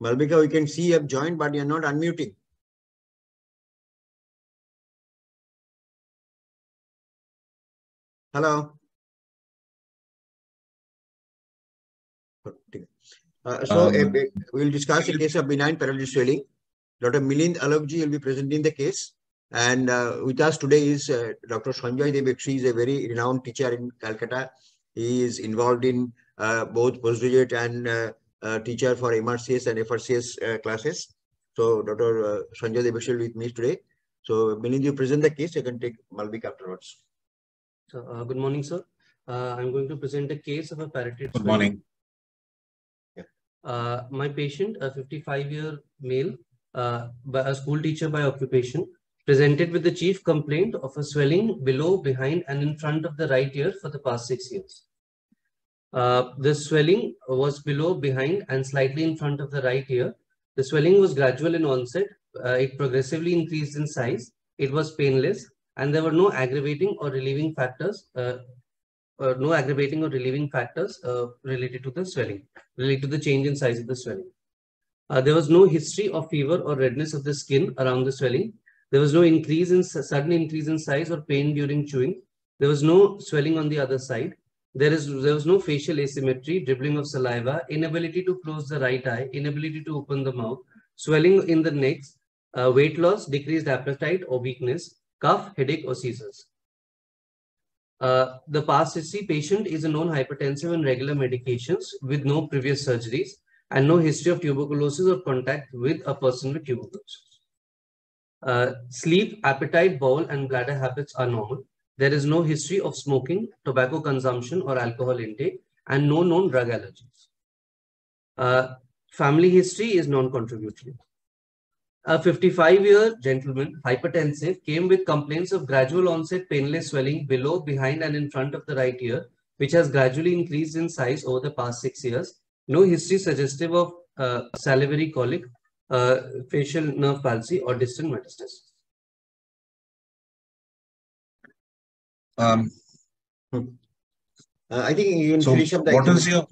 Malvika, we can see you have joined, but you're not unmuting. Hello. We'll discuss the case of benign parotid swelling. Dr. Milind Alokji will be presenting the case. And with us today is Dr. Sanjay Devakshi. He is a very renowned teacher in Calcutta. He is involved in both postgraduate and teacher for MRCS and FRCS classes. So Dr. Sanjay Devakshi will be with me today. So Milind, you present the case. You can take Malvika afterwards. So, good morning, sir. I'm going to present a case of a parotid swelling. Good morning. My patient, a 55-year male, a school teacher by occupation, presented with the chief complaint of a swelling below, behind, and in front of the right ear for the past 6 years. The swelling was below, behind, and slightly in front of the right ear. The swelling was gradual in onset. It progressively increased in size. It was painless, and there were no aggravating or relieving factors. Related to the swelling, related to the change in size of the swelling. There was no history of fever or redness of the skin around the swelling. There was no sudden increase in size or pain during chewing. There was no swelling on the other side. There was no facial asymmetry, dribbling of saliva, inability to close the right eye, inability to open the mouth, swelling in the neck, weight loss, decreased appetite or weakness, cough, headache, or seizures. The past history: patient is a known hypertensive on regular medications with no previous surgeries and no history of tuberculosis or contact with a person with tuberculosis. Sleep, appetite, bowel, and bladder habits are normal. There is no history of smoking, tobacco consumption, or alcohol intake, and no known drug allergies. Family history is non-contributory. A 55-year gentleman, hypertensive, came with complaints of gradual onset painless swelling below, behind, and in front of the right ear, which has gradually increased in size over the past 6 years. No history suggestive of salivary colic, facial nerve palsy, or distant metastasis. I think you can finish up the what is your...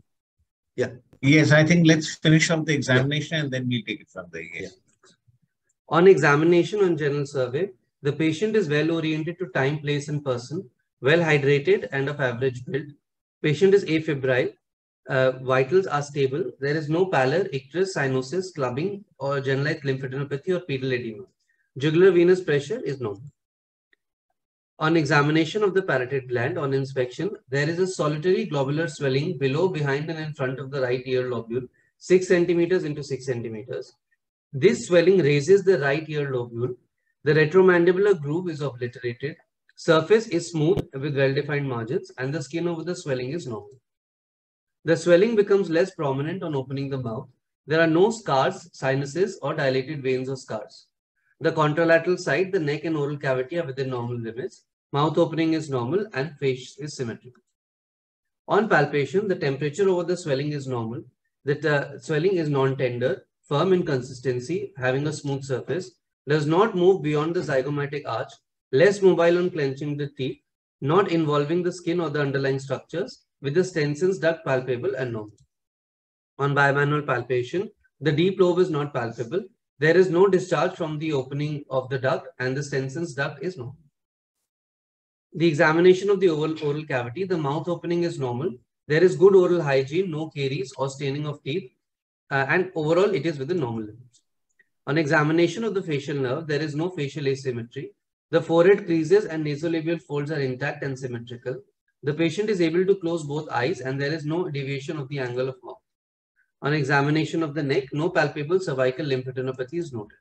Yeah. Yes, I think let's finish up the examination and then we'll take it from there. Yes. Yeah. On examination on general survey, the patient is well oriented to time, place, and person, well hydrated and of average build. Patient is afebrile. Vitals are stable. There is no pallor, icterus, cyanosis, clubbing, or generalized lymphadenopathy or pedal edema. Jugular venous pressure is normal. On examination of the parotid gland on inspection, there is a solitary globular swelling below, behind, and in front of the right ear lobule, 6 centimeters into 6 centimeters. This swelling raises the right ear lobule. The retromandibular groove is obliterated. Surface is smooth with well-defined margins, and the skin over the swelling is normal. The swelling becomes less prominent on opening the mouth. There are no scars, sinuses, or dilated veins or scars. The contralateral side, the neck and oral cavity are within normal limits. Mouth opening is normal and face is symmetrical. On palpation, the temperature over the swelling is normal. The swelling is non-tender, firm in consistency, having a smooth surface, does not move beyond the zygomatic arch, less mobile on clenching the teeth, not involving the skin or the underlying structures, with the Stenson's duct palpable and normal. On bimanual palpation, the deep lobe is not palpable. There is no discharge from the opening of the duct, and the Stenson's duct is normal. The examination of the oral cavity, the mouth opening is normal. There is good oral hygiene, no caries or staining of teeth, and overall it is within normal limits. On examination of the facial nerve, there is no facial asymmetry. The forehead creases and nasolabial folds are intact and symmetrical. The patient is able to close both eyes and there is no deviation of the angle of mouth. On examination of the neck, no palpable cervical lymphadenopathy is noted.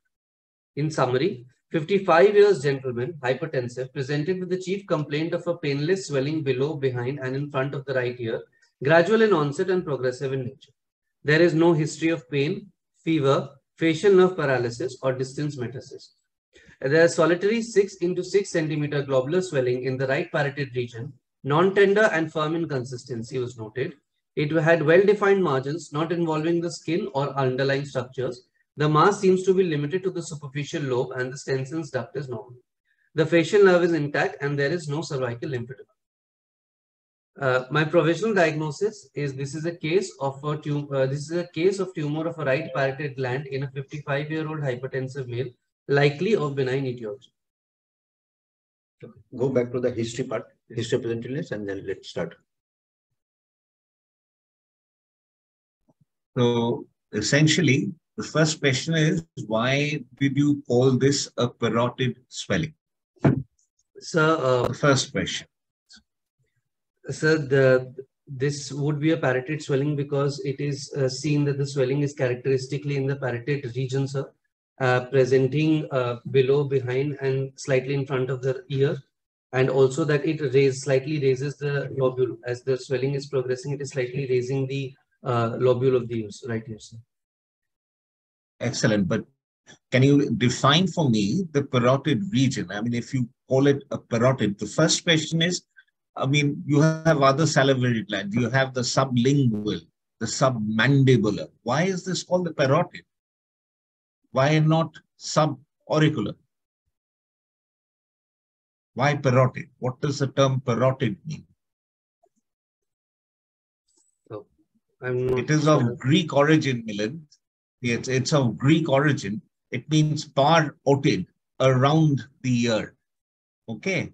In summary, 55 years gentleman, hypertensive, presented with the chief complaint of a painless swelling below, behind, and in front of the right ear, gradual in onset and progressive in nature. There is no history of pain, fever, facial nerve paralysis, or distance metastasis. There is solitary 6 into 6 centimeter globular swelling in the right parotid region. Non-tender and firm in consistency was noted. It had well-defined margins, not involving the skin or underlying structures. The mass seems to be limited to the superficial lobe and the Stenson's duct is normal. The facial nerve is intact and there is no cervical lymphedema. My provisional diagnosis is this is a case of a tumor of a right parotid gland in a 55-year-old hypertensive male, likely of benign etiology. Go back to the history part, history of present illness, and then let's start. So essentially, the first question is, why did you call this a parotid swelling? So, The first question. Sir, this would be a parotid swelling because it is seen that the swelling is characteristically in the parotid region, sir, presenting below, behind, and slightly in front of the ear, and also that it slightly raises the lobule. As the swelling is progressing, it is slightly raising the lobule of the ears, right here, sir. Excellent. But can you define for me the parotid region? I mean, if you call it a parotid, the first question is, I mean, you have other salivary glands. You have the sublingual, the submandibular. Why is this called the parotid? Why not subauricular? Why parotid? What does the term parotid mean? So, I'm not It is sure. of Greek origin, Milind. It's of Greek origin. It means parotid, around the ear. Okay.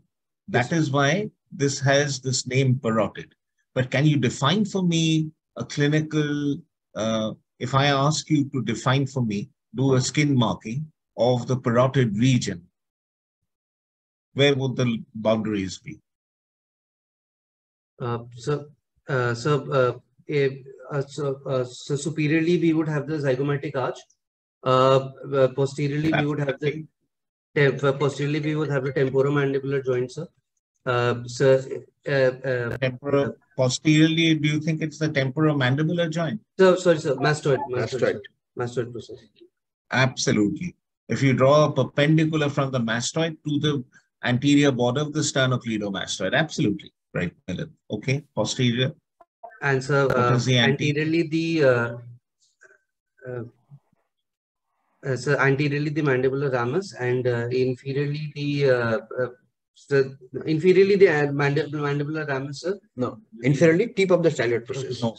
That is why this has this name parotid. But can you define for me a clinical, if I ask you to define for me, do a skin marking of the parotid region, where would the boundaries be? So superiorly we would have the zygomatic arch. Posteriorly we would have the temporomandibular joint, sir. Posteriorly, do you think it's the temporomandibular joint? So sorry, sir. Mastoid process. Absolutely. If you draw a perpendicular from the mastoid to the anterior border of the sternocleidomastoid, absolutely right. Okay, posterior. And so anteriorly the mandibular ramus, and inferiorly the mandibular ramus, sir. No, inferiorly tip of the styloid process. No.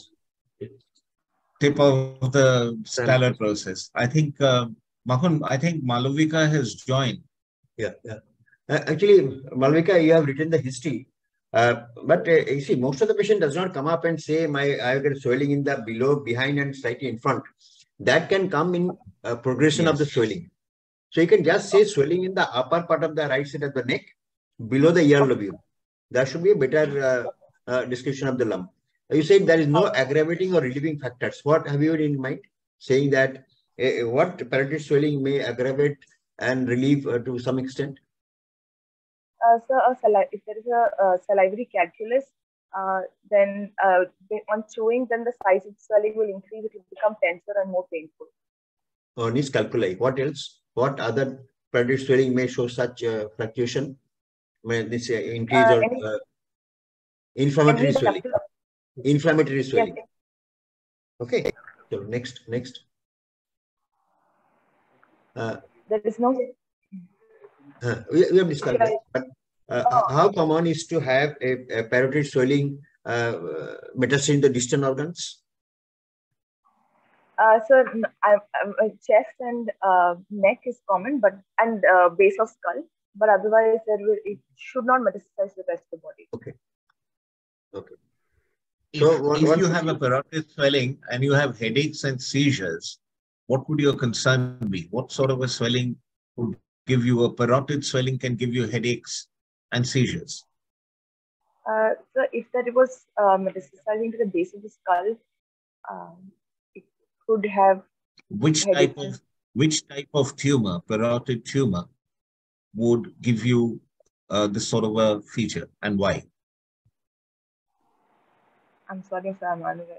Tip of the styloid process. I think Mahun, I think Malavika has joined. Yeah. Actually, Malavika, you have written the history. But you see, most of the patient does not come up and say, I got swelling in the below, behind, and slightly in front. That can come in progression of the swelling. So you can just say swelling in the upper part of the right side of the neck, below the ear lobule. That should be a better description of the lump. You said there is no aggravating or relieving factors. What have you in mind? Saying that what parotid swelling may aggravate and relieve to some extent? So if there is a salivary calculus, then on chewing, then the size of swelling will increase. It will become denser and more painful. Nice calculi. What else? What other parotid swelling may show such fluctuation? When this increase or inflammatory swelling. Inflammatory swelling. Yes. Okay. So next. There is no. We have discussed that. But how common is to have a parotid swelling metastasis in the distant organs? So chest and neck is common, and base of skull. But otherwise, it should not metastasize the rest of the body. Okay. So if you have a parotid swelling and you have headaches and seizures, what would your concern be? What sort of a swelling would give you a parotid swelling can give you headaches and seizures? So if that was metastasizing to the base of the skull, it could have. Which type of tumor, parotid tumor, would give you this sort of a feature, and why? I'm sorry, sir, I'm unaware.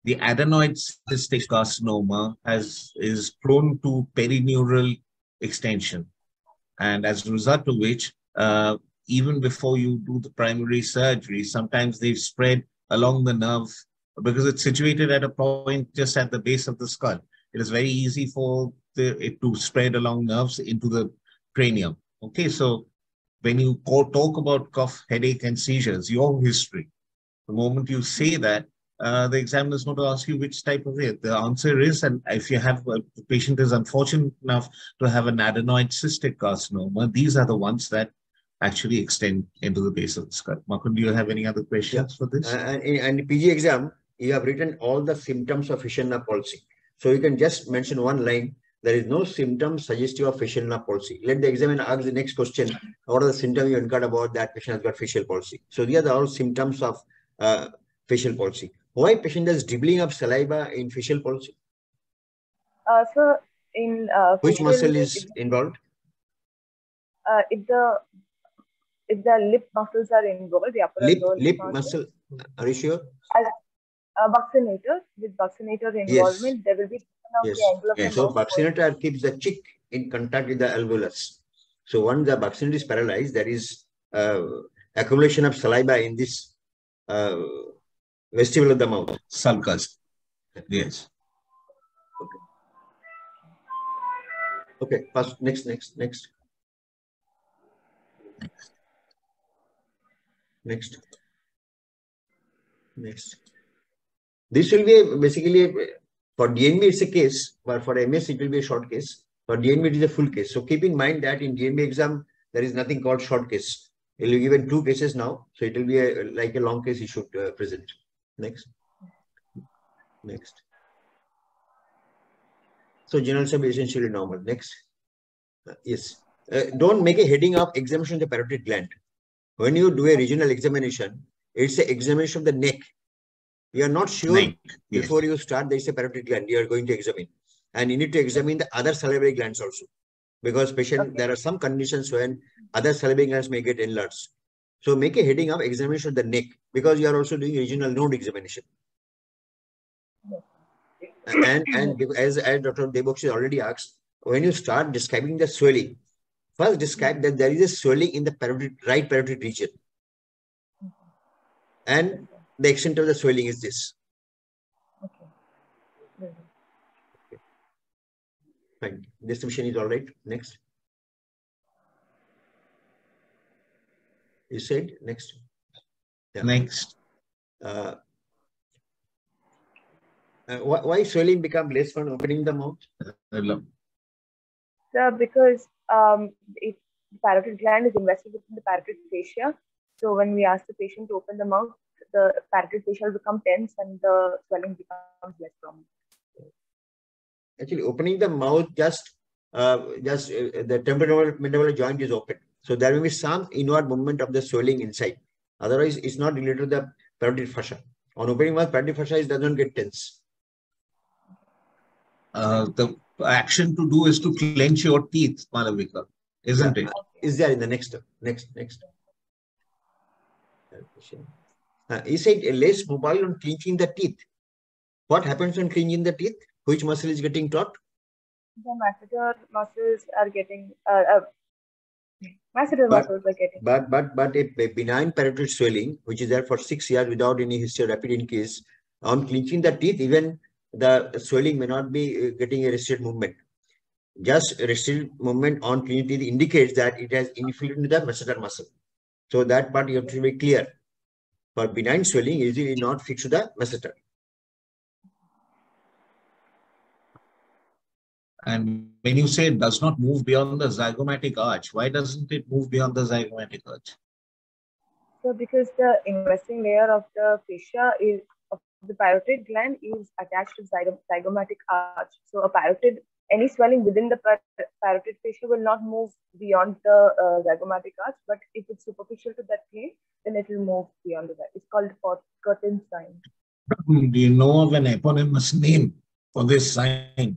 The adenoid cystic carcinoma is prone to perineural extension, and as a result of which, even before you do the primary surgery, sometimes they've spread along the nerve because it's situated at a point just at the base of the skull. It is very easy for it to spread along nerves into the cranium. Okay, so when you talk about cough, headache, and seizures, your history, the moment you say that, the examiner is going to ask you which type of it. The answer is, and if you have the patient is unfortunate enough to have an adenoid cystic carcinoma, these are the ones that actually extend into the base of the skull. Makun, do you have any other questions for this? And in PG exam, you have written all the symptoms of facial nerve palsy. So you can just mention one line. There is no symptom suggestive of facial nerve palsy. Let the examiner ask the next question. What are the symptoms you encountered about that patient has got facial palsy? So these are all symptoms of facial palsy. Why patient is dribbling of saliva in facial palsy? So in Which facial, muscle is involved? If the lip muscles are involved, the upper and lower Lip muscle. Are you sure? As buccinator, with buccinator involvement, there will be of the angle of the So nose. buccinator keeps the cheek in contact with the alveolus. So once the buccinator is paralyzed, there is accumulation of saliva in this vestibule of the mouth. Sulcus. Yes. Okay. First, next. This will be basically for DNB it's a case, but for MS it will be a short case. For DNB it is a full case. So keep in mind that in DNB exam there is nothing called short case. It will be given 2 cases now, so it will be like a long case you should present. Next. So general sub essentially normal. Next. Yes. Don't make a heading of examination of the parotid gland. When you do a regional examination, it's an examination of the neck. You are not sure before you start there is a parotid gland you are going to examine. And you need to examine the other salivary glands also. Because there are some conditions when other salivary glands may get enlarged. So make a heading of examination of the neck because you are also doing regional node examination. And as Dr. Debokshi already asked, when you start describing the swelling, first describe that there is a swelling in the right parotid region. And the extent of the swelling is this. Okay. Fine. Description is all right. Next. You said next. Yeah. Next. Why swelling become less when opening the mouth? So because the parotid gland is invested within the parotid fascia. So when we ask the patient to open the mouth, the parotid fascia will become tense and the swelling becomes less prominent. Actually, opening the mouth just the temporomandibular joint is open. So there will be some inward movement of the swelling inside. Otherwise, it's not related to the parotid fascia. On opening mouth, parotid fascia doesn't get tense. The action to do is to clench your teeth, Malavika, isn't it? Is there in the next. He said less mobile on clenching the teeth. What happens when clenching the teeth? Which muscle is getting taut? The masseter muscles are getting muscles are getting. But a benign parotid swelling, which is there for 6 years without any history of rapid increase, on clenching the teeth, even the swelling may not be getting a restricted movement. Just restricted movement on clenching teeth indicates that it has infiltrated the masseter muscle. So that part you have to be clear. For benign swelling, usually not fixed to the masseter. And when you say it does not move beyond the zygomatic arch, why doesn't it move beyond the zygomatic arch? So because the investing layer of the fascia of the parotid gland is attached to zygomatic arch. So a parotid, any swelling within the parotid fascia will not move beyond the zygomatic arch, but if it's superficial to that plane, then it will move beyond the It's called curtain sign. Do you know of an eponymous name for this sign?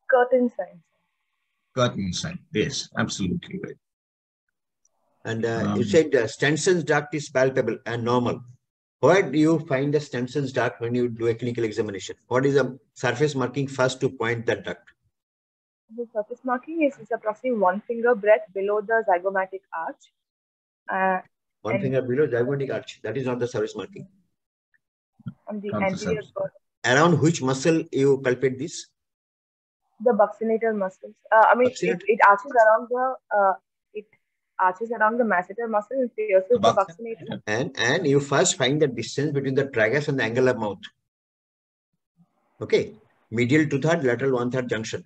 Curtain sign. Curtain sign. Yes, absolutely right. And you said Stensen's duct is palpable and normal. Where do you find the Stensen's duct when you do a clinical examination? What is the surface marking first to point that duct? The surface marking is approximately 1 finger breadth below the zygomatic arch. 1 finger below zygomatic arch. That is not the surface marking. On the anterior part. Around which muscle you palpate this? The buccinator muscles. It arches around the arches around the masseter muscle and pierces the buccinator. And you first find the distance between the tragus and the angle of mouth. Okay, medial 2/3, lateral 1/3 junction.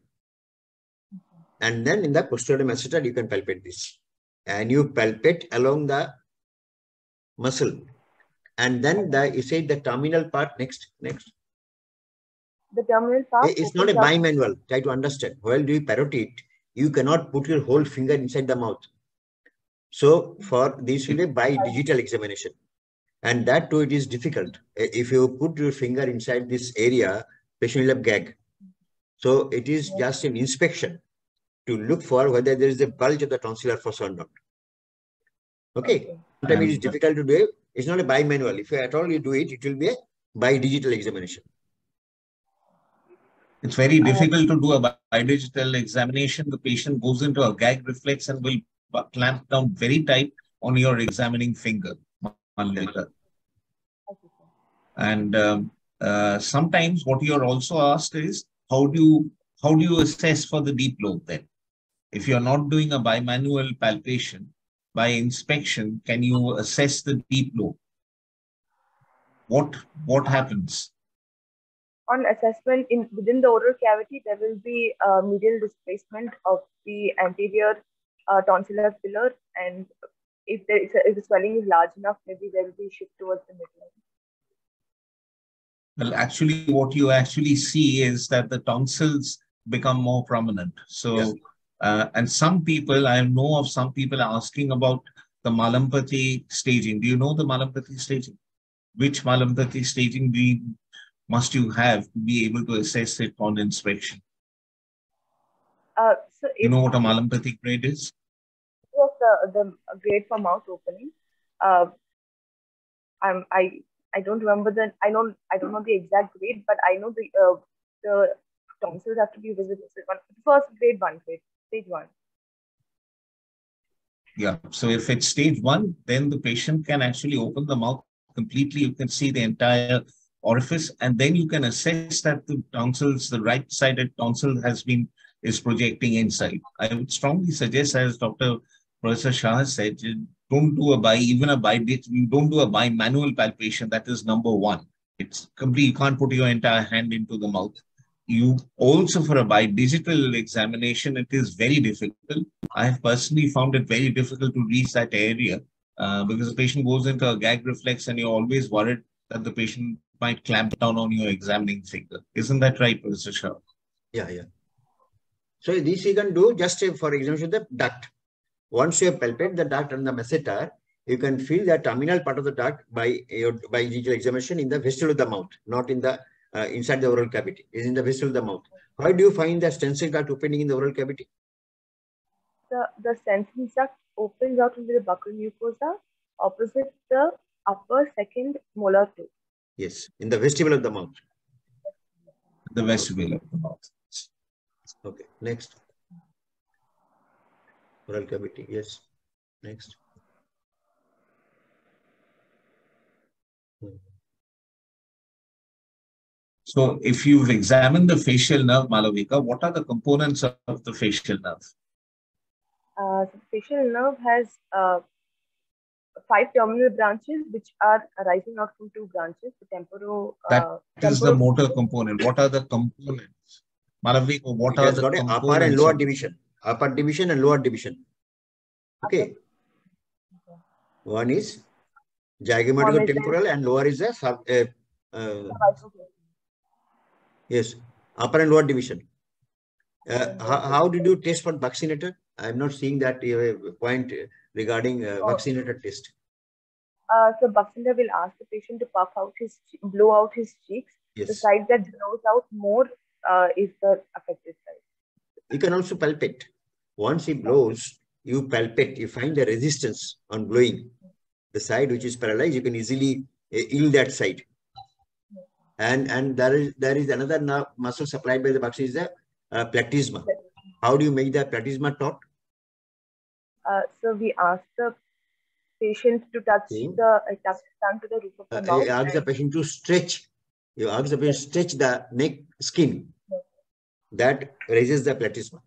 And then in the posterior masseter, you can palpate this. And you palpate along the muscle. And then you say the terminal part next. The terminal part. It's not a bimanual. Try to understand. While doing parotid, you cannot put your whole finger inside the mouth. So for this will be by digital examination. And that too, it is difficult. If you put your finger inside this area, patient will have gag. So it is just an inspection to look for whether there is a bulge of the tonsillar fossa or not. Okay. Sometimes it is difficult to do it. It's not a bimanual. If at all you do it, it will be a by digital examination. It's very difficult to do a bidigital examination. The patient goes into a gag reflex and will clamp down very tight on your examining finger. And sometimes what you're also asked is, how do you assess for the deep lobe then? If you're not doing a bimanual palpation, by inspection, can you assess the deep lobe? What happens? On assessment within the oral cavity, there will be medial displacement of the anterior tonsillar pillar, and if the swelling is large enough, maybe there will be a shift towards the midline. Well, actually, what you actually see is that the tonsils become more prominent. So, yes. And some people, I know of some people asking about the Malampati staging. Do you know the Malampati staging? Which Malampati staging must you have to be able to assess it on inspection? So you know what a Malampati grade is? Yes, the grade for mouth opening. I don't remember I don't know the exact grade, but I know the tonsils have to be visible. First grade 1, stage 1. Yeah. So if it's stage 1, then the patient can actually open the mouth completely. You can see the entire orifice, and then you can assess that the tonsils, the right-sided tonsil is projecting inside. I would strongly suggest, as Dr. Professor Shah said, don't do you don't do a bimanual palpation. That is number 1. It's complete. You can't put your entire hand into the mouth. You also, for a bidigital examination, it is very difficult. I have personally found it very difficult to reach that area because the patient goes into a gag reflex and you're always worried that the patient might clamp down on your examining finger. Isn't that right, Professor Shah? Yeah. So this you can do just for example, the duct. Once you palpate the duct and the masseter, you can feel the terminal part of the duct by digital examination in the vestibule of the mouth, not in the inside the oral cavity. Is in the vestibule of the mouth. How do you find the stencil duct opening in the oral cavity? The stencil duct opens out into the buccal mucosa opposite the upper second molar tooth. Yes, in the vestibule of the mouth. The vestibule of the mouth. Okay, next. Oral cavity, yes. Next. So if you've examined the facial nerve, Malavika, what are the components of the facial nerve? The facial nerve has 5 terminal branches, which are arising out from 2 branches. The temporal. That is the motor component. What are the components? Malavika, what are the components? Upper and lower division. Upper division and lower division. Okay. One is zygomatic-temporal and lower is a yes, upper and lower division. How did you test for vaccinator? I'm not seeing that point regarding vaccinator test. So vaccinator will ask the patient to blow out his cheeks. Yes. The side that blows out more is the affected side. You can also palpate. Once he blows, you palpate. You find the resistance on blowing. The side which is paralyzed, you can easily yield that side. And there is another muscle supplied by the vaccine is the platysma. How do you make the platysma taut? So we ask the patient to touch the tongue to the roof of the mouth. You ask the patient to stretch. You ask the patient to stretch the neck skin. That raises the platysma.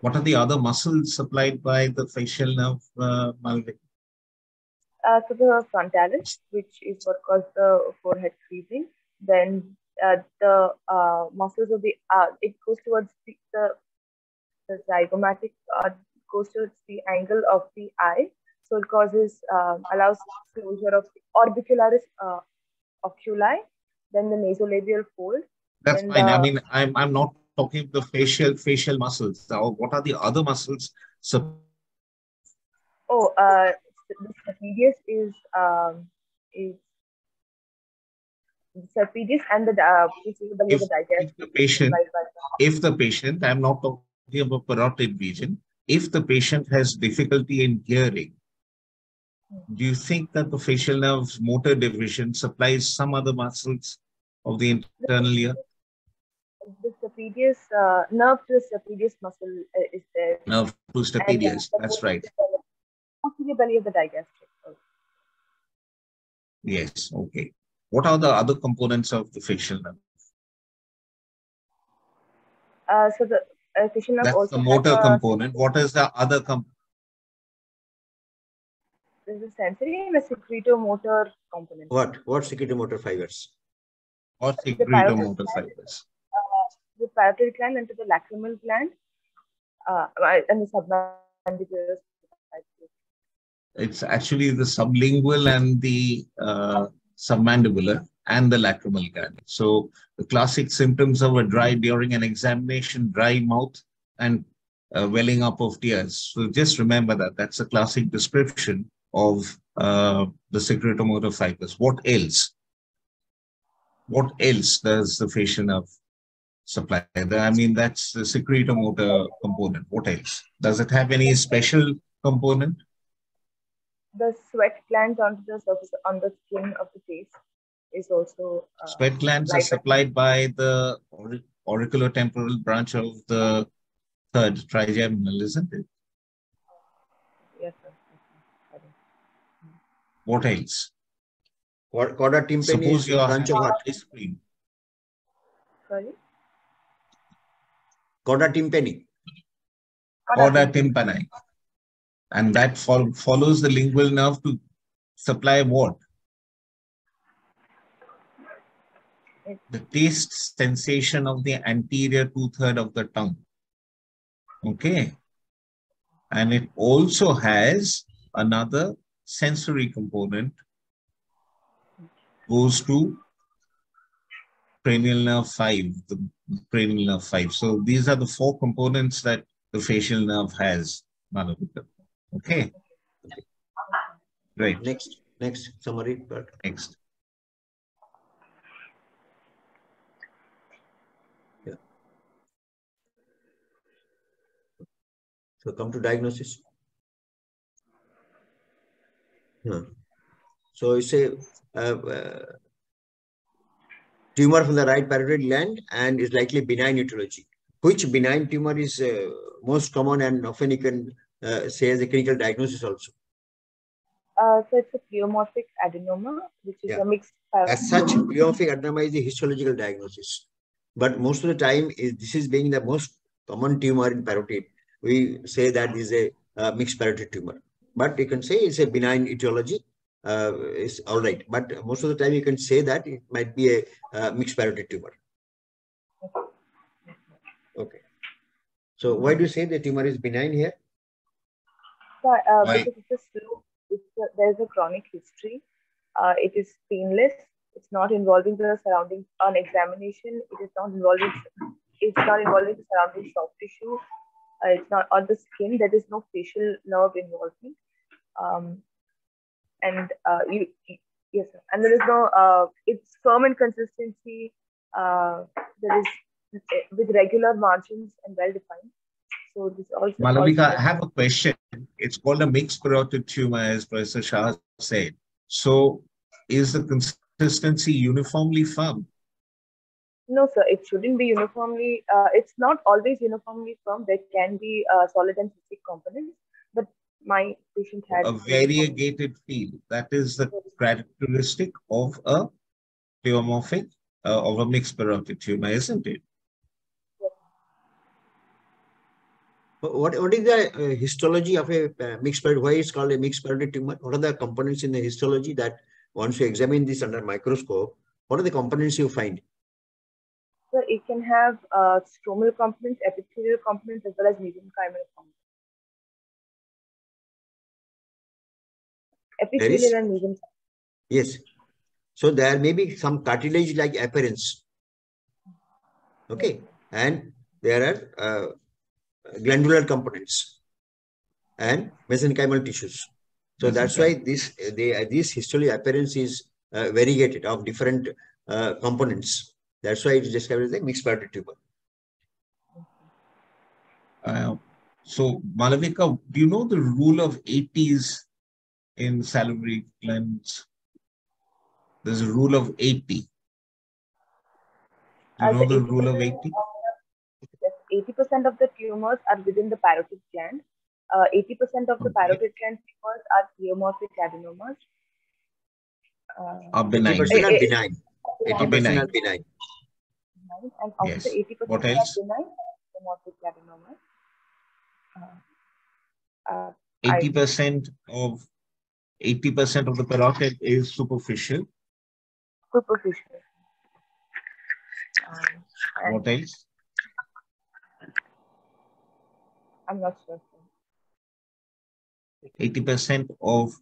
What are the other muscles supplied by the facial nerve, Malvik? So the frontalis, which is what causes the forehead creasing. Then the muscles of the it goes towards the zygomatic goes towards the angle of the eye, so it causes allows closure of the orbicularis oculi, then the nasolabial fold. That's then fine. the, I mean, I'm not talking the facial muscles. Now, what are the other muscles? oh, the stapedius is the stapedius and the which is the belly of the if digestive. the patient, if the patient, I'm not talking about parotid region, if the patient has difficulty in hearing, do you think that the facial nerve's motor division supplies some other muscles of the internal ear? The stapedius nerve to the stapedius muscle is there. Nerve to stapedius, that's right. The belly of the digestive. Yes, okay. What are the other components of the facial nerve? So the facial nerve That's also the motor has component. What is the other component? There's a sensory and a secretomotor component. What secretomotor fibers? Or secretomotor fibers? The parotid gland into the lacrimal gland and the submandibular. It's actually the sublingual and the submandibular and the lacrimal gland. So the classic symptoms of a during an examination, dry mouth and welling up of tears. So just remember that that's a classic description of the secretomotor fibers. What else? What else does the facial nerve supply? I mean, that's the secretomotor component. What else? Does it have any special component? The sweat glands onto the surface on the skin of the face is also sweat glands are supplied by the auriculotemporal branch of the third trigeminal, isn't it? Yes, sir. What else? What chorda tympani? Suppose you are branch of having what? ice cream. Sorry? Chorda tympani. Chorda tympani. And that follows the lingual nerve to supply what? The taste sensation of the anterior two-thirds of the tongue. Okay. And it also has another sensory component, goes to cranial nerve 5, the cranial nerve 5. So these are the 4 components that the facial nerve has, Malavika. Okay. Right. Next summary. Next. Yeah. So come to diagnosis. Yeah. So it's a tumor from the right parotid gland and is likely benign etiology. Which benign tumor is most common and often you can say as a clinical diagnosis also? So it's a pleomorphic adenoma, which is a mixed parotid. As such, pleomorphic adenoma is the histological diagnosis. But most of the time, this is being the most common tumor in parotid. We say that this is a mixed parotid tumor. But you can say it's a benign etiology. It's all right. But most of the time, you can say that it might be a mixed parotid tumor. Okay. So why do you say the tumor is benign here? So, because it's a slow, there's a chronic history. It is painless. It's not involving the surrounding on examination. It is not involving. It's not involving the surrounding soft tissue. It's not on the skin. There is no facial nerve involvement. Yes, sir. And there is no. It's firm in consistency. There is with regular margins and well defined. So this also. Malavika, I have a question. It's called a mixed parotid tumor, as Professor Shah said. So, is the consistency uniformly firm? No, sir. It shouldn't be uniformly. It's not always uniformly firm. There can be solid and cystic components, but my patient had a variegated feel. That is the characteristic of a pleomorphic, of a mixed parotid tumor, isn't it? What is the histology of a mixed parotid? Why it's called a mixed parotid tumor? What are the components in the histology that once you examine this under microscope, what are the components you find? So it can have stromal components, epithelial components, as well as mesenchymal components. Epithelial and mesenchymal. Yes. So there may be some cartilage-like appearance. Okay. And there are glandular components and mesenchymal tissues. So that's why this histology appearance is variegated of different components. That's why it is described as a mixed parotid tumor. So, Malavika, do you know the rule of 80s in salivary glands? There's a rule of 80. Do you know the rule of 80? 80% of the tumors are within the parotid gland. 80% of the parotid gland tumors are pleomorphic adenomas. Are benign. 80% are benign. 80% are benign. And of the 80% what are else? benign, pleomorphic adenomas. 80% of the parotid is superficial. Superficial. What else? I'm not sure. 80% of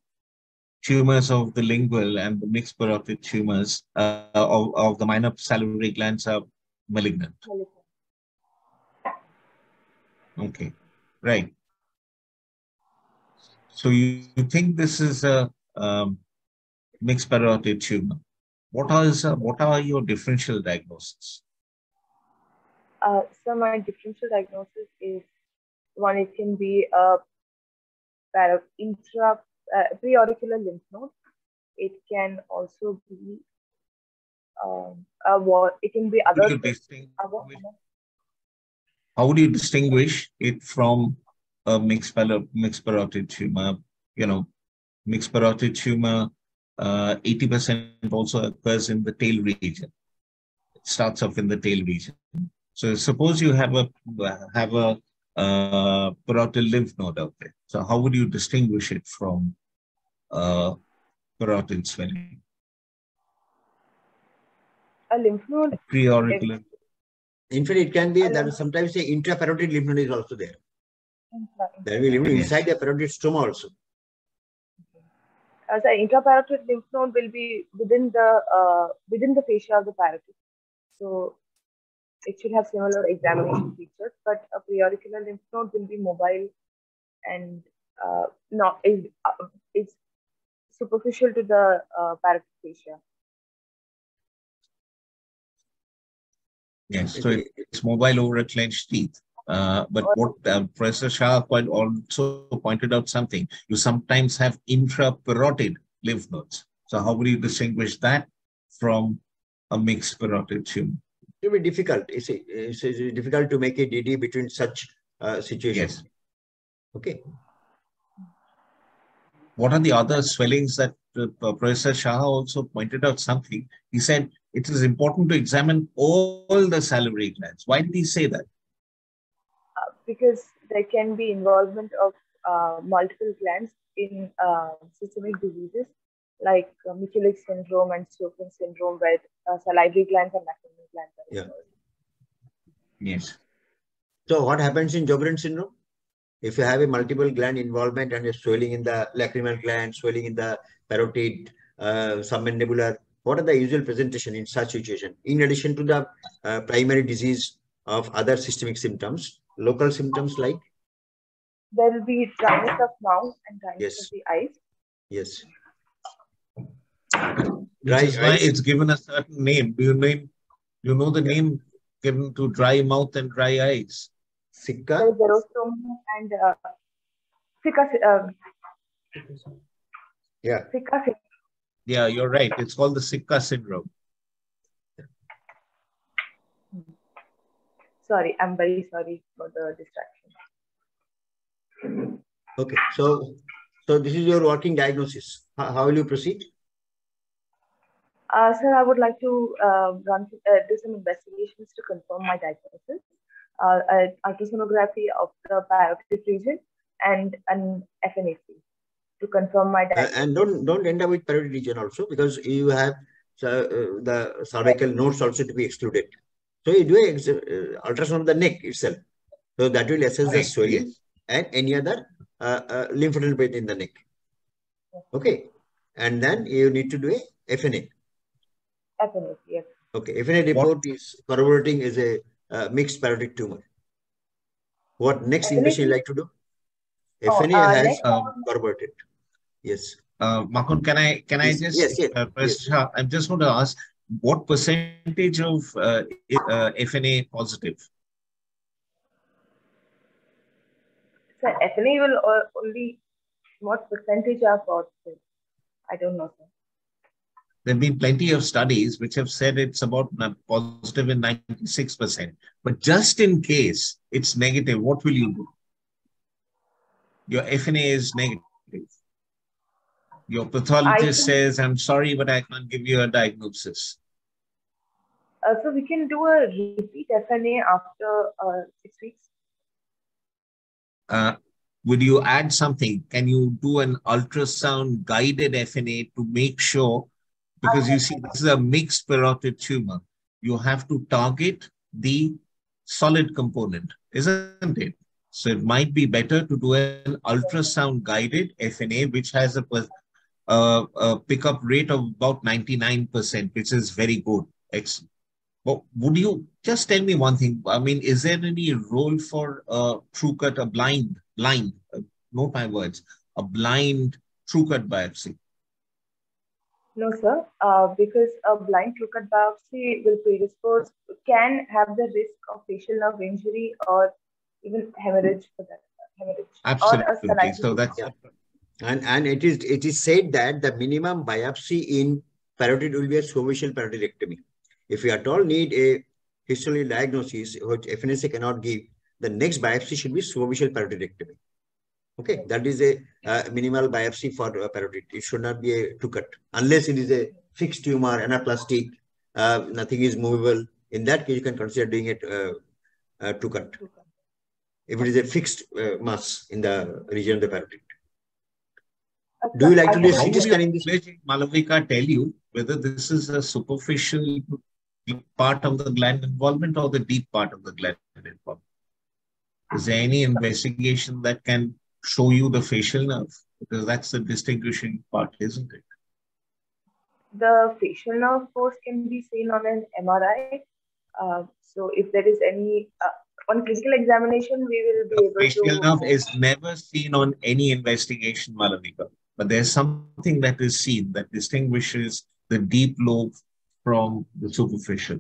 tumors of the lingual and the mixed parotid tumors of the minor salivary glands are malignant. Okay, right. So you think this is a mixed parotid tumor? What are your differential diagnoses? So my differential diagnosis is one. It can be a preauricular lymph node. It can also be it can be other. How would you distinguish it from a mixed parotid tumor? You know, mixed parotid tumor, 80% also occurs in the tail region. It starts off in the tail region. So suppose you have a parotid lymph node out there. So how would you distinguish it from parotid swelling? A lymph node. Preauricular. In fact, it can be that sometimes the intraparotid lymph node is also there. There will be inside the parotid stroma also. So intraparotid lymph node will be within the fascia of the parotid. So it should have similar examination features, but a preauricular lymph node will be mobile and it's superficial to the parotid fascia. Yes, so it's mobile over a clenched teeth. But what Professor Shah also pointed out something. You sometimes have intraparotid lymph nodes. So how would you distinguish that from a mixed parotid tumor? It will be difficult. It's difficult to make a DD between such situations. Yes. Okay. What are the other swellings that Professor Shah also pointed out something? He said it is important to examine all the salivary glands. Why did he say that? Because there can be involvement of multiple glands in systemic diseases like Mikulicz syndrome and Sjogren's syndrome, where salivary glands and lacrimal glands are involved. Yes. So what happens in Sjogren's syndrome? If you have a multiple gland involvement and a swelling in the lacrimal gland, swelling in the parotid, submandibular, what are the usual presentation in such situation? In addition to the primary disease of other systemic symptoms, local symptoms like? There will be dryness of mouth and dryness of the eyes. Yes. Which is why it's given a certain name. Do you know the name given to dry mouth and dry eyes? Sicca. And Sicca. Yeah. Sicca. Yeah, you're right. It's called the Sicca syndrome. Sorry, I'm very sorry for the distraction. Okay, so this is your working diagnosis. How will you proceed? Sir, I would like to do some investigations to confirm my diagnosis. ultrasonography of the parotid region and an FNAC to confirm my diagnosis. And don't end up with parotid region also, because you have the cervical nodes also to be excluded. So you do ultrasound of the neck itself. So that will assess the swelling and any other lymph node in the neck. Okay. And then you need to do a FNA. FNAC, yes. Okay. FNA report is corroborating is a mixed parotid tumor. What next investigation you like to do? FNA has corroborated. Yes. Makun, can I just yes. I'm just going to ask, what percentage of FNA positive? So FNA will only, what percentage are positive? I don't know, sir. There have been plenty of studies which have said it's about positive in 96%. But just in case it's negative, what will you do? Your FNA is negative. Your pathologist says, I'm sorry, but I can't give you a diagnosis. So we can do a repeat FNA after 6 weeks. Would you add something? Can you do an ultrasound guided FNA to make sure? Because you see, this is a mixed parotid tumor. You have to target the solid component, isn't it? So it might be better to do an ultrasound guided FNA, which has a pickup rate of about 99%, which is very good. Excellent. But would you just tell me one thing? I mean, is there any role for true cut, a blind, note my words, a blind true cut biopsy? No, sir, because a blind true cut biopsy will predispose, can have the risk of facial nerve injury or even hemorrhage for that. Absolutely. So that's and it is said that the minimum biopsy in parotid will be a superficial parotidectomy. If you at all need a histology diagnosis, which FNSA cannot give, the next biopsy should be superficial parotidectomy. Okay, that is a minimal biopsy for parotid. It should not be a true cut unless it is a fixed tumor, anaplastic, nothing is movable. In that case, you can consider doing it true cut. If it is a fixed mass in the region of the parotid. Do you like to do a CT scan in this? Malavika tell you whether this is a superficial part of the gland involvement or the deep part of the gland involvement? Is there any investigation that can show you the facial nerve? Because that's the distinguishing part, isn't it? The facial nerve force can be seen on an MRI. So if there is any, on clinical examination, we will be able to... Facial nerve is never seen on any investigation, Malavika. But there's something that is seen that distinguishes the deep lobe from the superficial.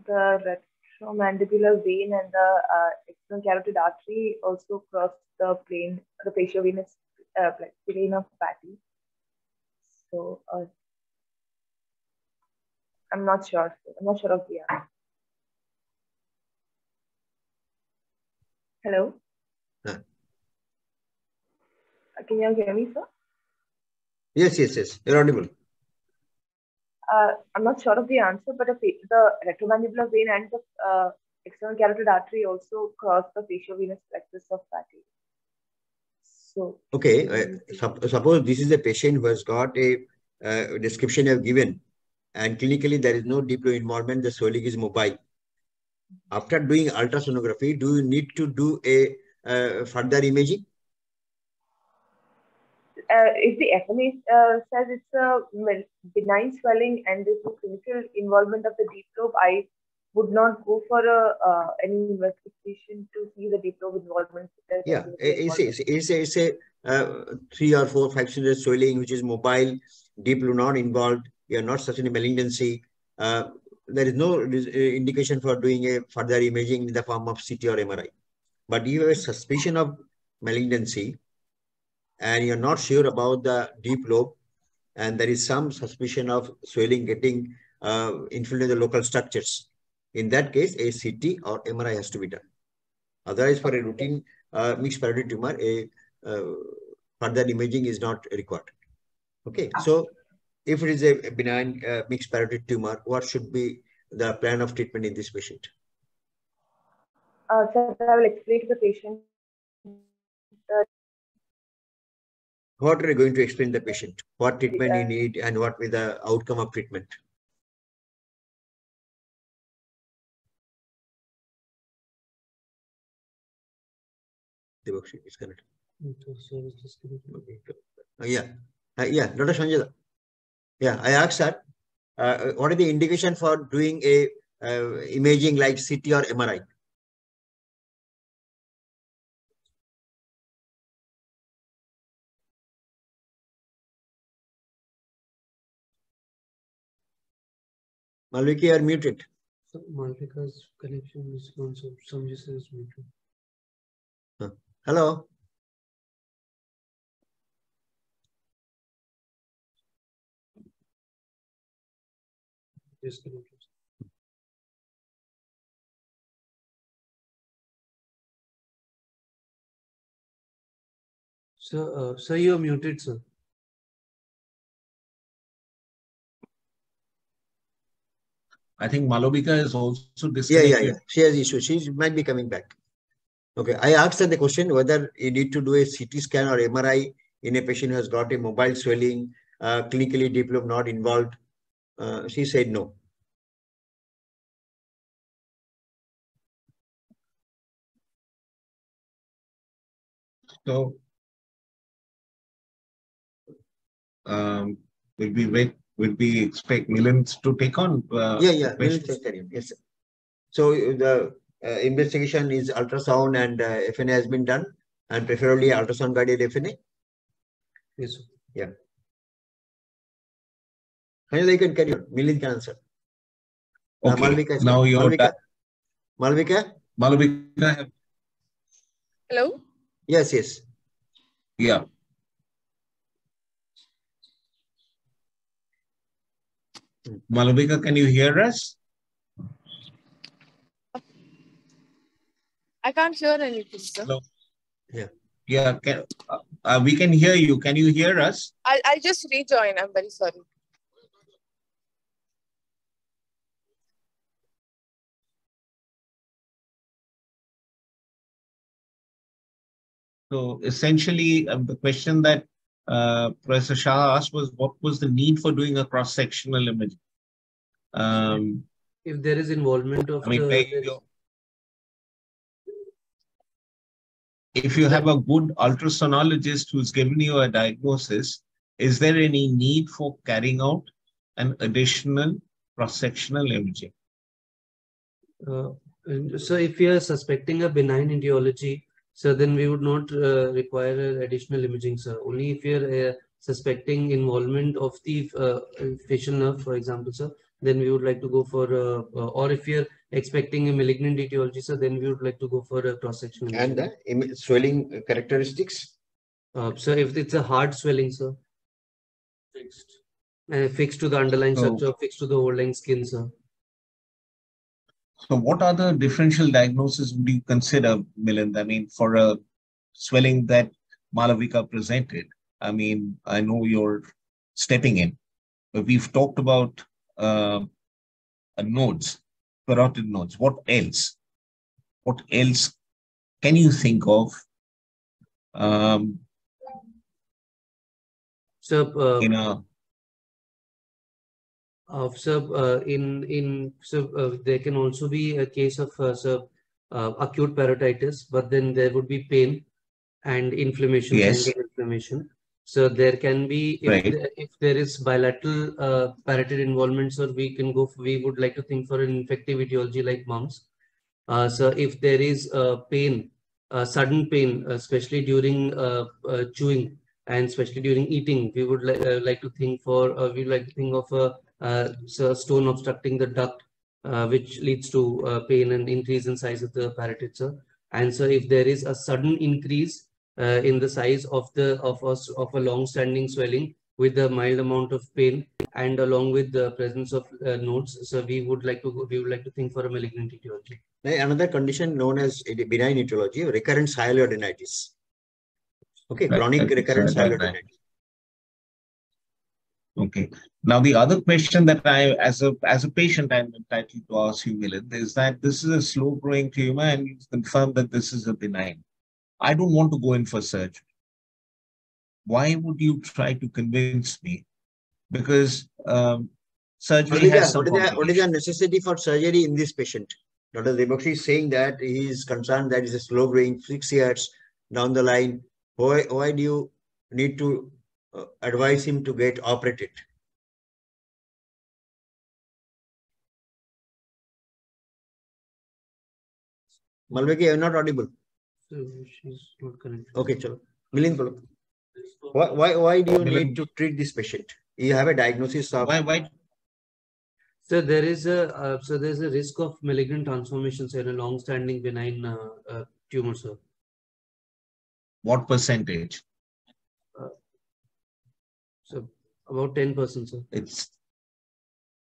The retromandibular vein and the external carotid artery also cross the plane, the facial-venous plane of Patty. So I'm not sure. I'm not sure of the answer. Hello? Can you hear me, sir? Yes. You're audible. I'm not sure of the answer, but the retromandibular vein and the external carotid artery also cross the facial-venous plexus of Patty. So, okay, suppose this is a patient who has got a description you have given, and clinically there is no deep lobe involvement, the swelling is mobile. After doing ultrasonography, do you need to do a further imaging? If the FNA says it's a benign swelling and there's no clinical involvement of the deep lobe, I would not go for any investigation to see the deep lobe involvement. Yeah, it's a 3 or 4, 5 centimeter swelling which is mobile, deep lobe not involved. You are not such a malignancy. There is no indication for doing a further imaging in the form of CT or MRI. But you have a suspicion of malignancy, and you're not sure about the deep lobe, and there is some suspicion of swelling getting infiltrating the local structures. In that case, a CT or MRI has to be done. Otherwise, for a routine mixed parotid tumor, a further imaging is not required. Okay, so if it is a benign mixed parotid tumor, what should be the plan of treatment in this patient? So I will explain to the patient. What are you going to explain to the patient? What treatment you need and what will the outcome of treatment? Is correct. Yeah, Dr. Sanjay. Yeah, I asked her, what is the indication for doing a imaging like CT or MRI? Malvika, you are muted. So Malvika's connection is on, so Sanjay is muted. Hello. Disconnected. Sir, you are muted, sir. I think Malvika is also disconnected. Yeah. She has issues. She might be coming back. Okay. I asked her the question whether you need to do a CT scan or MRI in a patient who has got a mobile swelling, clinically deep lobe not involved. She said no. So, will we expect Milind to take on? Yeah. Yes, sir. So the investigation is ultrasound and FNA has been done, and preferably ultrasound guided FNA. Yes, sir. Yeah. They can carry on. Milind can answer. Okay. Malvika, Now you're Malvika. Malvika. Hello. Yes. Yeah. Malvika, can you hear us? I can't hear anything, sir. Hello. Yeah. We can hear you. Can you hear us? I'll just rejoin. I'm very sorry. So essentially, the question that Professor Shah asked was, what was the need for doing a cross-sectional image? If there is involvement of if you have a good ultrasonologist who's given you a diagnosis, is there any need for carrying out an additional cross-sectional imaging? So if we are suspecting a benign etiology, so then we would not require additional imaging, sir. Only if we are suspecting involvement of the facial nerve, for example, sir, then we would like to go for, or if we are expecting a malignant etiology, sir, then we would like to go for a cross-section. And the swelling characteristics? So if it's a hard swelling, sir, fixed to the underlying structure, fixed to the overlying skin, sir. So what other differential diagnosis would you consider, Milind? I mean, for a swelling that Malavika presented, I mean, I know you're stepping in, but we've talked about nodes, parotid nodes. What else? What else can you think of? There can also be a case of acute parotitis, but then there would be pain and inflammation, yes. Signs of inflammation. So there can be, if there is bilateral parotid involvement, so we would like to think for an infective etiology like mumps. So if there is pain, sudden pain, especially during chewing and especially during eating, we would like to think of a stone obstructing the duct, which leads to pain and increase in size of the parotid, sir. And so if there is a sudden increase in the size of a long-standing swelling with a mild amount of pain and along with the presence of nodes, so we would like to think for a malignant etiology. Another condition known as benign etiology, recurrent hyoidinitis. Okay, chronic recurrent hyoidinitis. Okay. Now, the other question that I, as a patient, I'm entitled to ask you, Milind, is that this is a slow-growing tumor, and you've confirmed that this is a benign. I don't want to go in for surgery. Why would you try to convince me? Because surgery has some what is the complications. necessity for surgery in this patient? Dr. Debakshi is saying that he is concerned that it's a slow growing 6 years down the line. Why do you need to advise him to get operated? Malveki, you are not audible. So she's not connected. Okay, chalo. Milind, bolo. Why do you need to treat this patient? You have a diagnosis of... Why? So there's a risk of malignant transformations in a long-standing benign tumor, sir. What percentage? So about 10%, sir. It's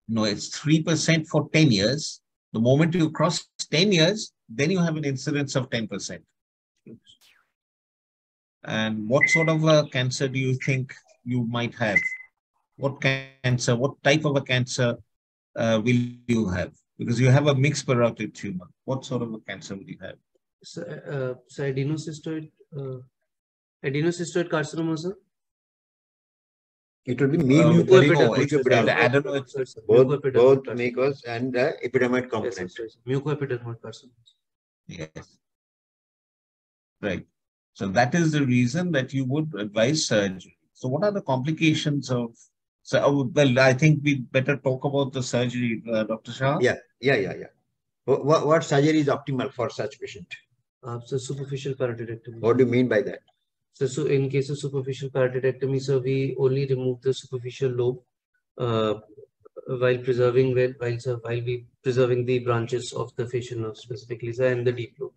3% for 10 years. The moment you cross 10 years, then you have an incidence of 10%. And what sort of a cancer do you think you might have? What cancer, what type of a cancer will you have? Because you have a mixed parotid tumor. What sort of a cancer will you have? So adenocystoid carcinoma, sir? It will be both mucous and the epidermoid component. Yes, mucoepidermoid carcinoma. Yes. Right. So that is the reason that you would advise surgery. So what are the complications of... So, well, I think we better talk about the surgery, Dr. Shah. Yeah. What surgery is optimal for such patient? So superficial parotidectomy. What do you mean by that? So in case of superficial parotidectomy, so we only remove the superficial lobe while preserving the branches of the facial nerve specifically, sir, and the deep lobe.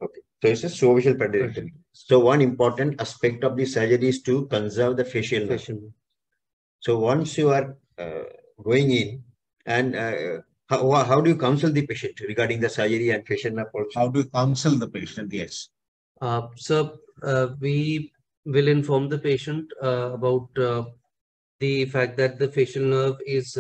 Okay. So it's a superficial parotidectomy. So one important aspect of the surgery is to conserve the facial nerve. So once you are going in, and how do you counsel the patient regarding the surgery and facial nerve also? How do you counsel the patient? Yes. So we will inform the patient about the fact that the facial nerve is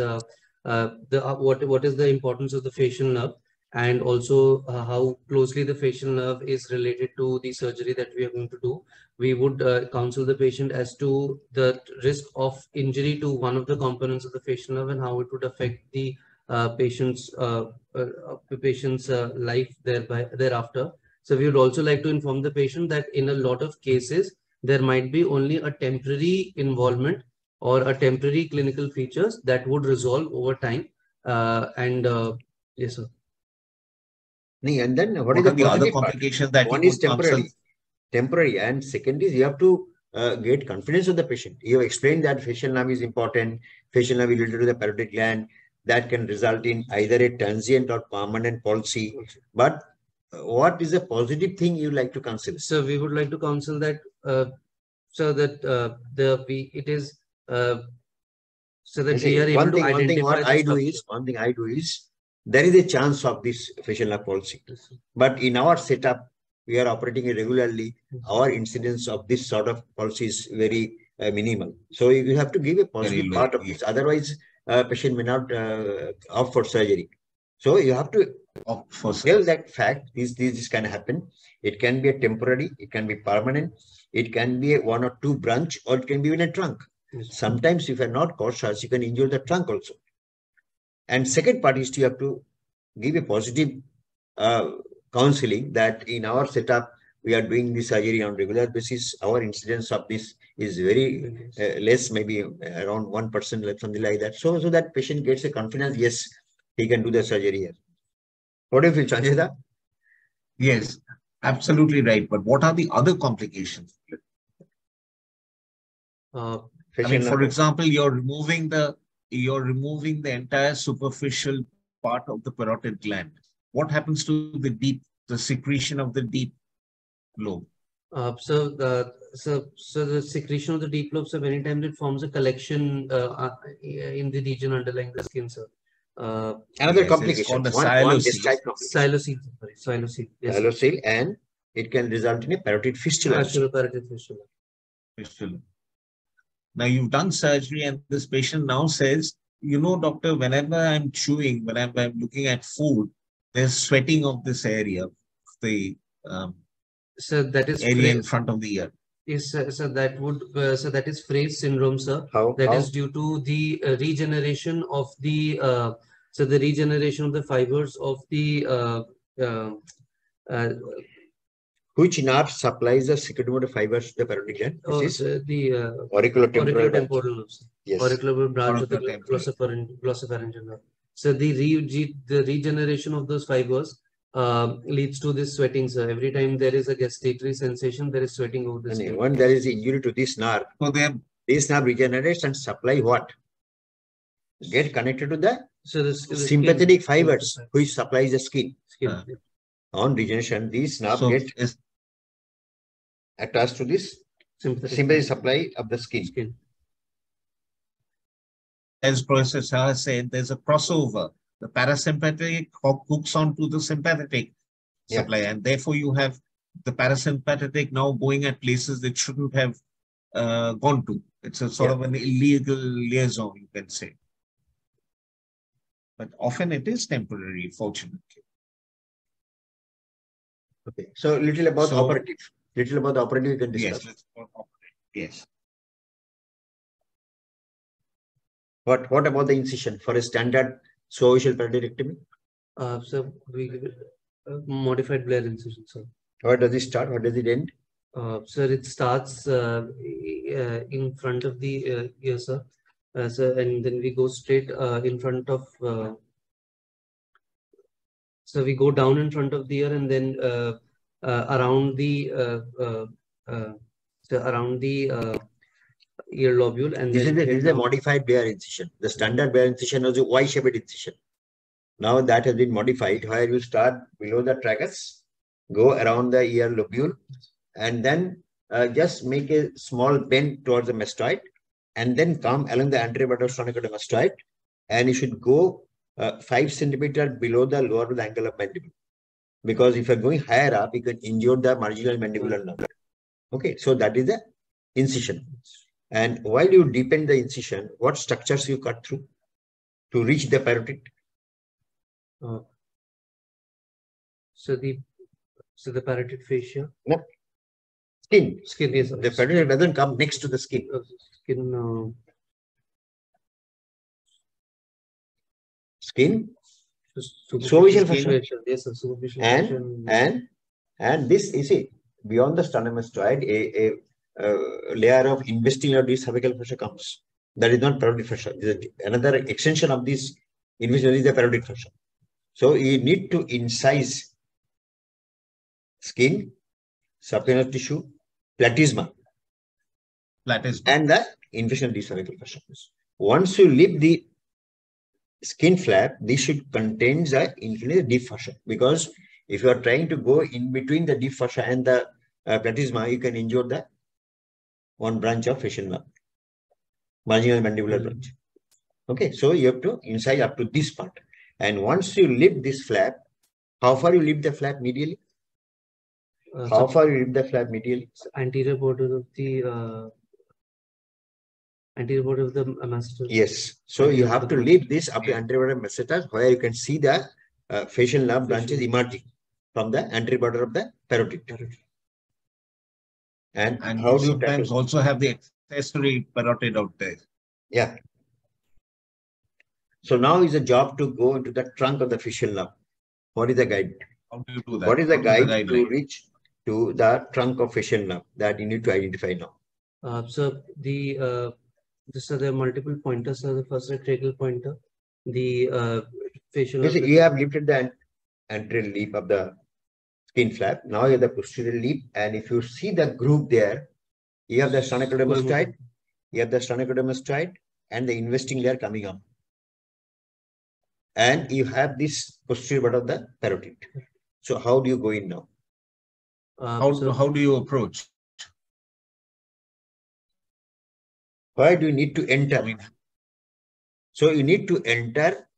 what is the importance of the facial nerve, and also how closely the facial nerve is related to the surgery that we are going to do. We would counsel the patient as to the risk of injury to one of the components of the facial nerve and how it would affect the patient's life thereafter. So we would also like to inform the patient that in a lot of cases, there might be only a temporary involvement or a temporary clinical features that would resolve over time. Yes, sir. And then what are is the other complications that one is temporary, and second is you have to get confidence of the patient. You have explained that facial nerve is important. Facial nerve is related to the parotid gland. That can result in either a transient or permanent palsy. But what is a positive thing you like to counsel? So we would like to counsel that so that we are able to identify. One thing I do is there is a chance of this facial nerve palsy, but in our setup we are operating regularly. Our incidence of this sort of palsy is very minimal. So you have to give a positive part of this. Otherwise, patient may not opt for surgery. So you have to tell that fact. This can happen. It can be a temporary. It can be permanent. It can be a one or two branch, or it can be in a trunk. Sometimes, if you are not cautious, you can injure the trunk also. And second part is you have to give a positive counseling that in our setup, we are doing this surgery on regular basis. Our incidence of this is very less, maybe around 1%, something like that. So that patient gets a confidence, yes, he can do the surgery here. What do you feel, Sanjay? Yes, absolutely right. But what are the other complications? For example, you're removing the entire superficial part of the parotid gland. What happens to the secretion of the deep lobe? So the secretion of the deep lobe, so many times it forms a collection in the region underlying the skin, sir. Another complication, psilocybin. Yes, psilocybin, and it can result in a parotid fistula. Parotid fistula. Now you've done surgery and this patient now says, you know, doctor, whenever I'm chewing, whenever I'm looking at food, there's sweating of this area, the So that is area in front of the ear. Yes, so that would so that is Fraze syndrome, sir. How? That is due to the regeneration of the fibers of the uh, uh, Which nerve supplies the secretomotor fibers to the parotid gland? This is the auriculotemporal branch. auriculotemporal nerve, sir. Yes. Auricular branch of the Auriculotemporal. glossopharyngeal nerve. So the regeneration of those fibers leads to this sweating, sir. Every time there is a gustatory sensation, there is sweating over the skin. When there is injury to this nerve, So this nerve regenerates and supply what? Get connected to the the sympathetic fibers, which supplies the skin. Skin. On regeneration, these nerve get attached to this sympathetic supply of the skin. As Professor Shah said, there's a crossover. The parasympathetic hooks onto the sympathetic supply, and therefore you have the parasympathetic now going at places that shouldn't have gone to. It's a sort of an illegal liaison, you can say. But often it is temporary, fortunately. Okay. So little about operative. Little about the operative you can discuss. Yes, let's go operative. Yes. What about the incision for a standard superficial parotidiectomy? So we give it modified Blair incision, sir. Where does it start? Where does it end? Sir, it starts in front of the ear, sir. So, and then we go straight in front of. So we go down in front of the ear, and then around the ear lobule, and this is a modified Blair incision. The standard Blair incision was a Y-shaped incision. Now that has been modified, where you start below the tragus, go around the ear lobule, and then just make a small bend towards the mastoid, and then come along the anterior part of sternocodomastoid, and you should go 5 centimeters below the lower angle of mandible. Because if you're going higher up, you can injure the marginal mandibular nerve. Okay, so that is the incision. And while you deepen the incision, what structures you cut through to reach the parotid? So the parotid fascia. No. Skin. Skin, yes. The parotid doesn't come next to the skin. Skin. Skin. Superficial fascia. Yes, sir. Superficial and this is it. Beyond the sternomastoid, a layer of investing of this cervical fascia comes. That is not parotid fascia. Another extension of this investing is the parotid fascia. So you need to incise skin, subcutaneous tissue, platysma, and the investing of this cervical fascia. Once you lift the skin flap, this should contain the inferior deep fascia, because if you are trying to go in between the deep fascia and the platysma, you can injure the one branch of facial nerve, marginal mandibular branch. Okay, so you have to incise up to this part. And once you lift this flap, how far you lift the flap medially? How far you lift the flap medially? Anterior border of the masseter. Yes. So you have to lift this up to anterior border of masseter, where you can see the facial nerve branches emerging from the anterior border of the parotid. And how do you sometimes also have the accessory parotid out there? Yeah. So now is a job to go into the trunk of the facial nerve. What is the guide? How do you do that? What is the guide to reach to the trunk of facial nerve that you need to identify now? So there are multiple pointers. So the first tracheal pointer, the facial. You have lifted the anterior lip of the skin flap. Now you have the posterior lip, and if you see the groove there, you have the sternocodomastoid, and the investing layer coming up. And you have this posterior part of the parotid. So how do you go in now? How do you approach? Where do you need to enter? So you need to enter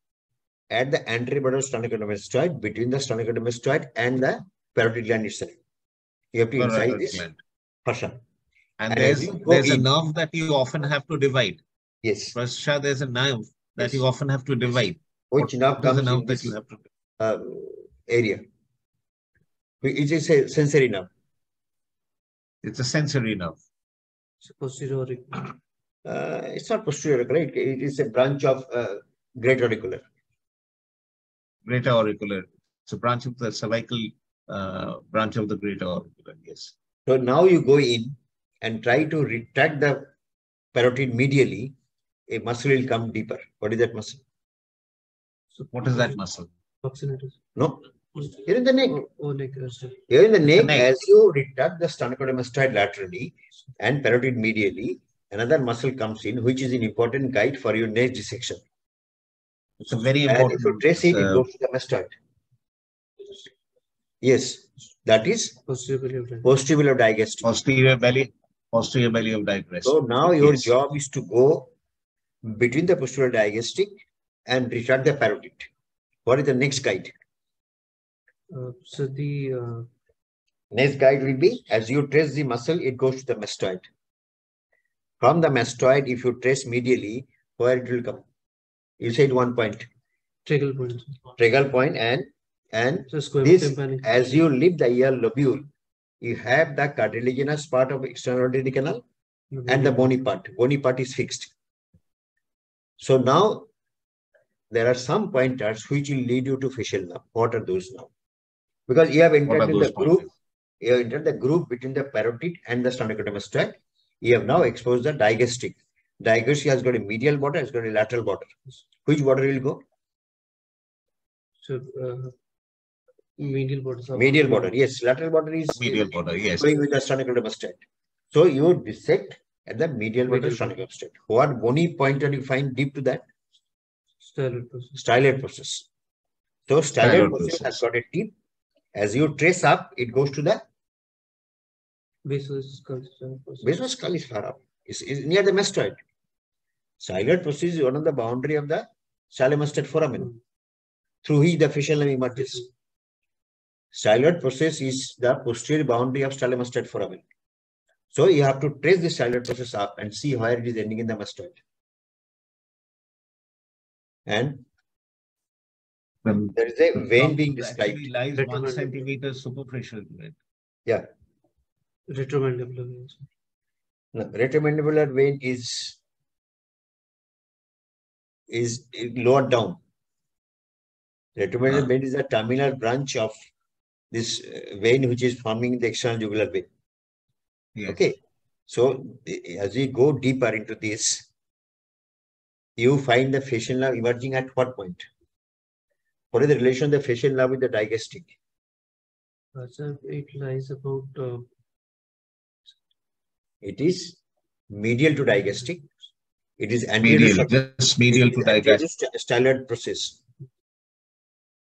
at the anterior part of sternocodomastoid, between the sternocodomastoid and the parotid gland itself. You have to incise this fascia. And as you go there's a in, nerve that you often have to divide. yes, Prasha, there's a nerve that yes, you often have to divide. which nerve What is the comes in nerve that this you have to? area? It is a sensory nerve. It's a sensory nerve. Posterior auricular. It's not posterior auricular. It is a branch of great auricular. Greater auricular. It's a branch of the cervical branch of the greater auricular. Yes. So now you go in and try to retract the parotid medially. A muscle will come deeper. What is that muscle? So What is that muscle? Proximity. No. Here in the neck. Neck. Here in the neck, neck. as you retract the sternocodomastoid laterally and parotid medially, another muscle comes in, which is an important guide for your neck dissection. It's a very And important. if you trace it, it goes to the mastoid. Yes, that is posterior digastric. Posterior belly of digastric. So now your job is to go between the posterior digastric and retract the parotid. What is the next guide? So the next guide will be, as you trace the muscle, it goes to the mastoid. From the mastoid, if you trace medially, where it will come? You said one point. tragal point. Tragal point, and So this, as you leave the ear lobule, you have the cartilaginous part of external auditory canal and the bony part. Bony part is fixed. So now there are some pointers which will lead you to facial nerve. What are those now? Because you have entered in the group, you have entered the group between the parotid and the sternocodomastoid. You have now exposed the digastric. Digastric has got a medial border, has got a lateral border. Which border will go? So medial border. Medial border, yes. Lateral border is medial border, yes. Going with the sternocodomastoid. So you dissect at the medial border sternocodomastoid. What bony pointer you find deep to that? Styloid process. So styloid process has got a tip. As you trace up, it goes to the base of the skull is far up. It's near the mastoid. Styloid process is one of the boundary of the stylomastoid foramen, through which the facial nerve emerges. Styloid process is the posterior boundary of stylomastoid foramen. So you have to trace the styloid process up and see where it is ending in the mastoid. And there is a vein being described. Lies 1 centimeter superficial to it. Yeah. Retromandibular vein. No, retromandibular vein is lower down. Retromandibular vein is a terminal branch of this vein which is forming the external jugular vein. Yes. Okay. So as we go deeper into this, you find the facial nerve emerging at what point? What is the relation of the facial nerve with the digastric? So it lies about. It is medial to digastric. It is anterior. Just medial to digastric. Styloid process.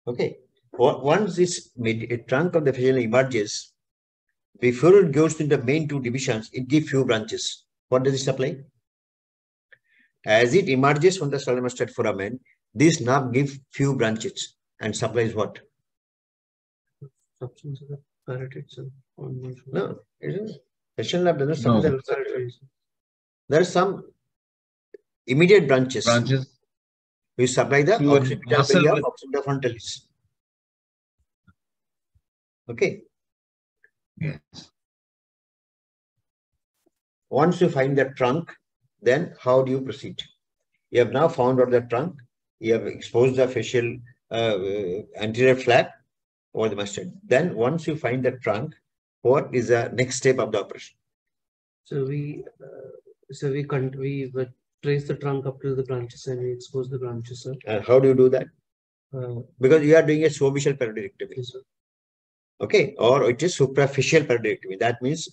Okay. Once this trunk of the facial nerve emerges, before it goes into the main two divisions, it gives few branches. What does it supply? As it emerges from the stylomastoid foramen, this nerve gives few branches and supplies what? Substance of the parotid cell. No, facial nerve doesn't supply. No. There are some immediate branches. Which supply the occipital belly of occipita frontalis. Okay. Yes. Once you find the trunk, then how do you proceed? You have now found out the trunk. You have exposed the facial anterior flap over the mastoid. Then once you find the trunk, what is the next step of the operation? So we trace the trunk up to the branches and we expose the branches, sir. And how do you do that? Because you are doing a superficial parotidectomy. Yes, sir. Okay, or it is superficial parotidectomy. That means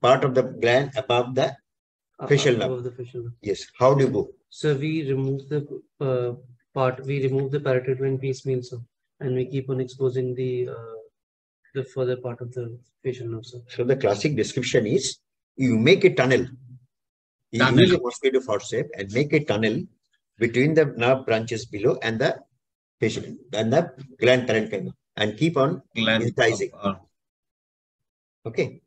part of the gland above the facial nerve. Yes. How do you go? So we remove the parotid vein piecemeal, sir, and we keep on exposing the further part of the facial nerve, sir. So the classic description is you make a tunnel. You use a mosquito forceps and make a tunnel between the nerve branches below and the facial and the gland parenchyma and keep on incising. Okay.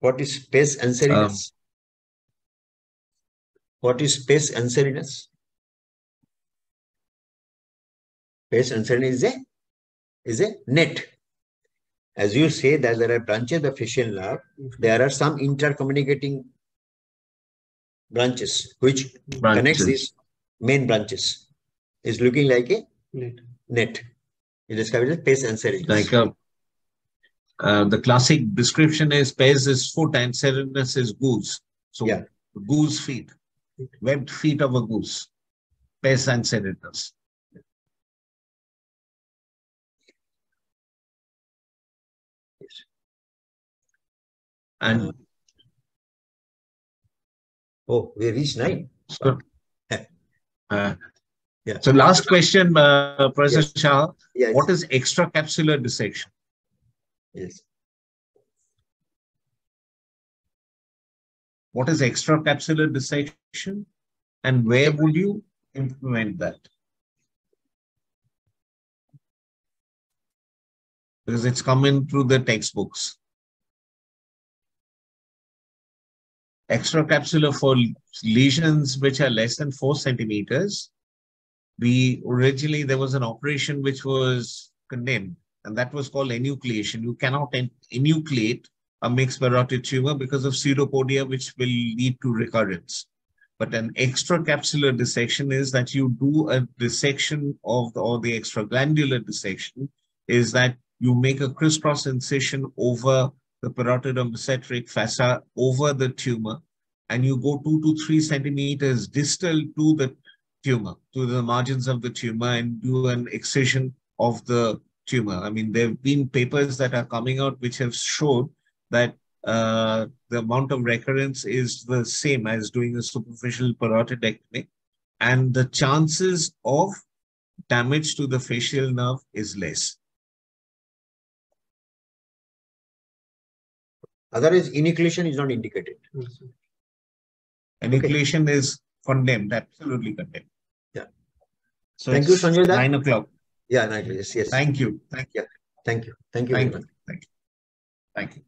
What is space unsteadiness? What is space unsteadiness? Space unsteadiness is a net. As you say that there are branches of the facial nerve, there are some intercommunicating branches which connects these main branches. It's looking like a net. You describe it as space unsteadiness. Like the classic description is pes is foot and unsteadiness is goose. So yeah. Goose feet, webbed feet of a goose, pes and unsteadiness. Yes. And oh, we reached 9. So, yeah. So last question, Professor yes. Shah. Yes. What is extracapsular dissection? Yes. What is extracapsular dissection, and where would you implement that? Because it's coming through the textbooks. Extracapsular for lesions which are less than 4 centimeters. Originally there was an operation which was condemned, and that was called enucleation. You cannot enucleate a mixed parotid tumor because of pseudopodia, which will lead to recurrence. But an extracapsular dissection is that you do a dissection of or the extraglandular dissection is that you make a crisscross incision over the parotid or mesenteric fossa over the tumor, and you go 2 to 3 centimeters distal to the tumor, to the margins of the tumor, and do an excision of the tumor. I mean, there have been papers that are coming out which have showed that the amount of recurrence is the same as doing a superficial parotidectomy, and the chances of damage to the facial nerve is less. Otherwise, enucleation is not indicated. Enucleation is condemned, absolutely condemned. Yeah. So thank you, Sanjay. 9 o'clock. Yeah, 9 o'clock. Yes. Thank you. Thank you. Thank you. Thank you very much. Thank you.